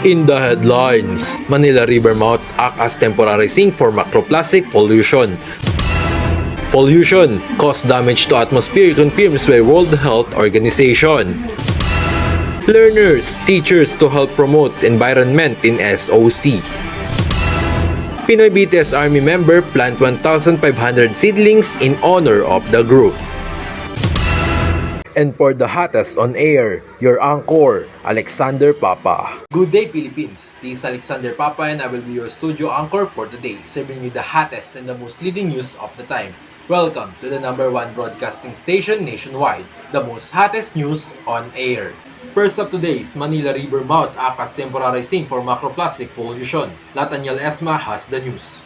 In the headlines, Manila River mouth act as temporary sink for macroplastic pollution. Pollution cause damage to atmosphere confirms by World Health Organization. Learners, teachers to help promote environment in SOC. Pinoy BTS Army member plant 1,500 seedlings in honor of the group. And for the hottest on air, your anchor, Alexander Papa. Good day, Philippines. This is Alexander Papa and I will be your studio anchor for today, serving you the hottest and the most leading news of the time. Welcome to the #1 broadcasting station nationwide, the most hottest news on air. First up today is Manila River mouth act as temporary sink for macroplastic pollution. Latanyal Esma has the news.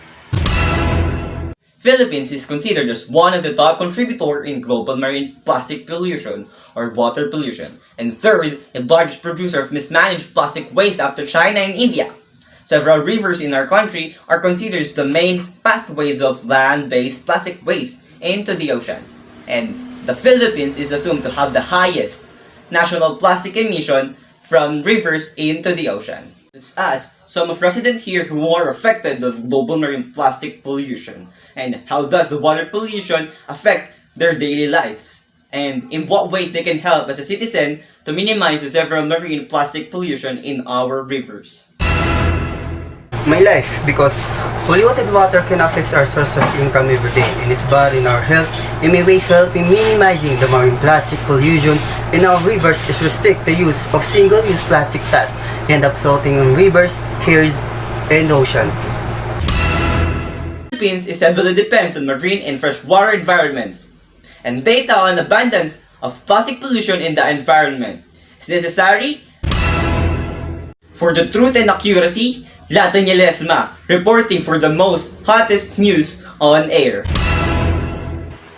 Philippines is considered as one of the top contributors in global marine plastic pollution or water pollution, and third, the largest producer of mismanaged plastic waste after China and India. Several rivers in our country are considered the main pathways of land-based plastic waste into the oceans, and the Philippines is assumed to have the highest national plastic emission from rivers into the ocean. Let's ask some of residents here who are affected of global marine plastic pollution, and how does the water pollution affect their daily lives, and in what ways they can help as a citizen to minimize the several marine plastic pollution in our rivers. My life, because polluted water can affect our source of income every day and is bad in our health. In many ways to help in minimizing the marine plastic pollution in our rivers is restrict the use of single-use plastic that end up floating in rivers, lakes, and ocean. The Philippines is heavily depends on marine and freshwater environments, and data on abundance of plastic pollution in the environment is necessary. For the truth and accuracy, Latanyal Esma, reporting for the most hottest news on air.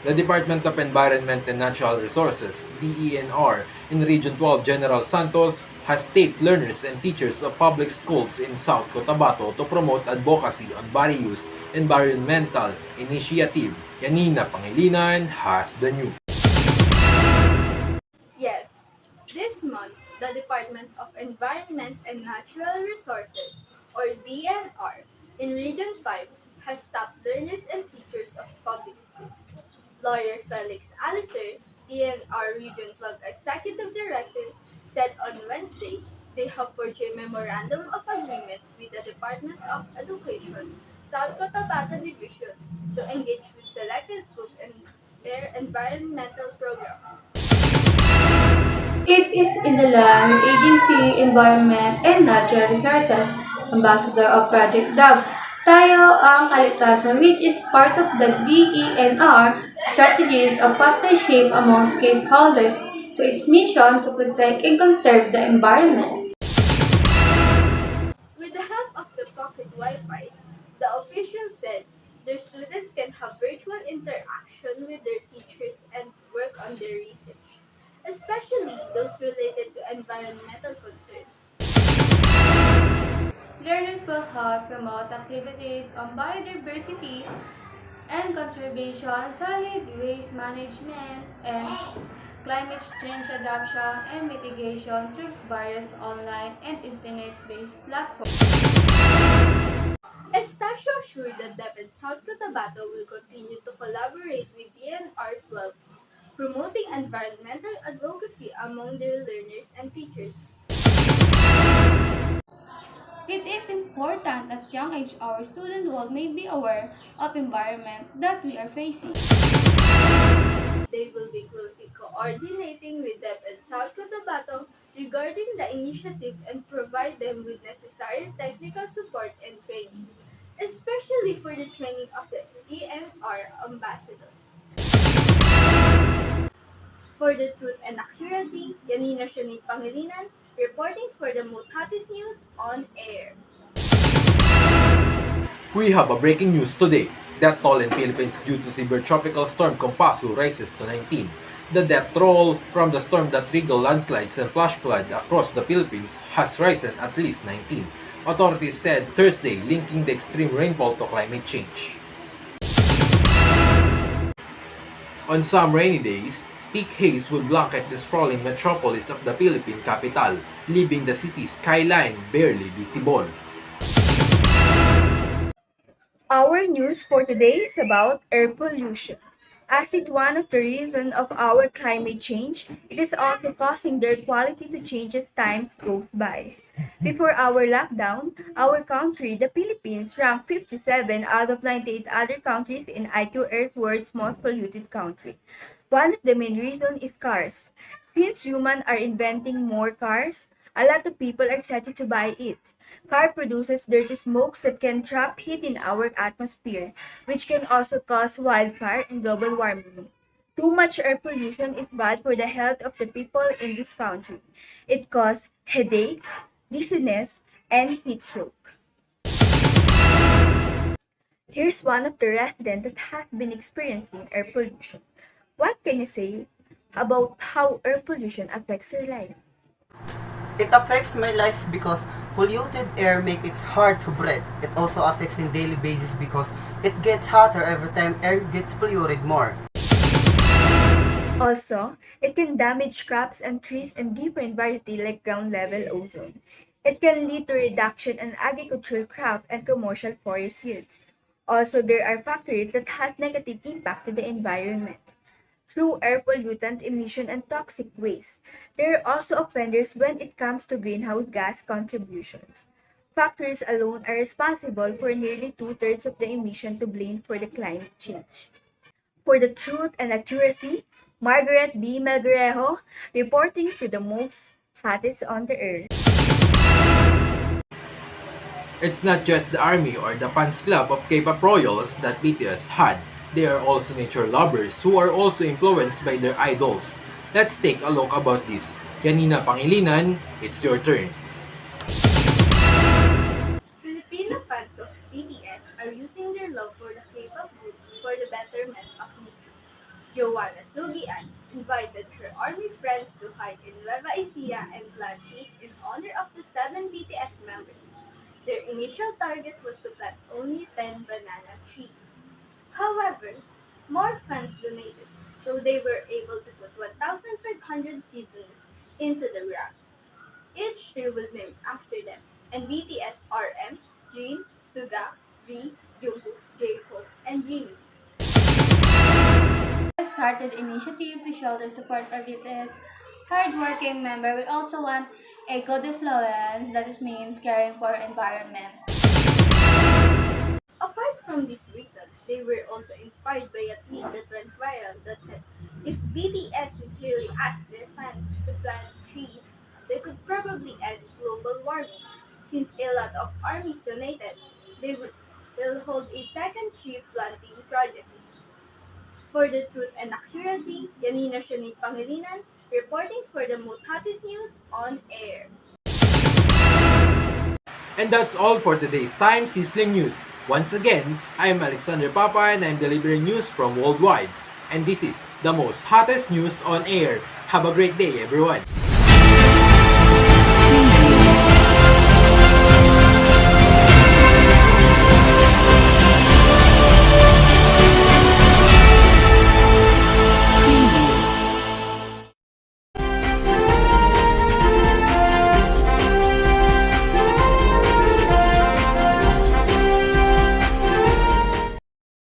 The Department of Environment and Natural Resources, DENR, in Region 12 General Santos has taped learners and teachers of public schools in South Cotabato to promote advocacy on various environmental initiative. Yanina Pangilinan has the news. Yes, this month, the Department of Environment and Natural Resources, or DNR, in Region 5 has stopped learners and teachers of public schools. Lawyer Felix Alicer, DNR Region 12 Executive Director, said on Wednesday they have forged a memorandum of agreement with the Department of Education, South Cotabato Division, to engage with selected schools in their environmental program. It is in the line with Agency Environment and Natural Resources, Ambassador of Project DAB, Tayo ang Kalikasan, which is part of the DENR strategies of partnership among stakeholders to its mission to protect and conserve the environment. With the help of the pocket Wi-Fi, the official said their students can have virtual interaction with their teachers and work on their research, especially those related to environmental concerns. Learners will help promote activities on biodiversity and conservation, solid waste management, and climate change adaptation and mitigation through various online and internet-based platforms. Estacio assured that DepEd South Cotabato will continue to collaborate with DNR 12, promoting environmental advocacy among their learners and teachers. It is important at young age our student world may be aware of environment that we are facing. They will be closely coordinating with DepEd South Cotabato regarding the initiative and provide them with necessary technical support and training, especially for the training of the DNR ambassadors. For the truth and accuracy, Yanina Pangilinan, reporting for the most hottest news on air. We have a breaking news today. Death toll in Philippines due to severe tropical storm Kompasu rises to 19. The death toll from the storm that triggered landslides and flash flood across the Philippines has risen at least 19. Authorities said Thursday, linking the extreme rainfall to climate change. On some rainy days, thick haze will blanket the sprawling metropolis of the Philippine capital, leaving the city's skyline barely visible. Our news for today is about air pollution. As it one of the reasons of our climate change, it is also causing their quality to change as time goes by. Before our lockdown, our country, the Philippines, ranked 57 out of 98 other countries in IQ Earth's world's most polluted country. One of the main reasons is cars. Since humans are inventing more cars, a lot of people are excited to buy it. Car produces dirty smokes that can trap heat in our atmosphere, which can also cause wildfire and global warming. Too much air pollution is bad for the health of the people in this country. It causes headache, dizziness, and heat stroke. Here's one of the residents that has been experiencing air pollution. What can you say about how air pollution affects your life? It affects my life because polluted air makes it hard to breathe. It also affects in daily basis because it gets hotter every time air gets polluted more. Also, it can damage crops and trees and different variety like ground level ozone. It can lead to reduction in agricultural crop and commercial forest yields. Also, there are factories that has negative impact to the environment through air pollutant emission and toxic waste. There are also offenders when it comes to greenhouse gas contributions. Factories alone are responsible for nearly two-thirds of the emission to blame for the climate change. For the truth and accuracy, Margaret B. Melgarejo, reporting to the most hottest on the earth. It's not just the army or the fans club of K-pop royals that BTS had. They are also nature lovers who are also influenced by their idols. Let's take a look about this. Janina Pangilinan, it's your turn. Filipino fans of BTS are using their love for the K-pop group for the betterment of nature. Joanna Sugian invited her army friends to hike in Nueva Ecija and plant trees in honor of the 7 BTS members. Their initial target was to plant only 10 banana trees. However, more fans donated, so they were able to put 1,500 seedlings into the ground. Each tree was named after them, and BTS RM, Jin, Suga, V, Jungkook, J-Hope, and Jimin Started initiative to show the support of BTS hardworking member. We also want eco-defluence, that means caring for environment. Apart from these reasons, they were also inspired by a tweet that went viral that said, if BTS sincerely asked their fans to plant trees, they could probably end global warming. Since a lot of armies donated, they'll hold a second tree planting project. For the truth and accuracy, Yanina Shani Pangilinan, reporting for the most hottest news on air. And that's all for today's Time Sizzling News. Once again, I am Alexander Papa and I'm delivering news from worldwide. And this is the most hottest news on air. Have a great day, everyone.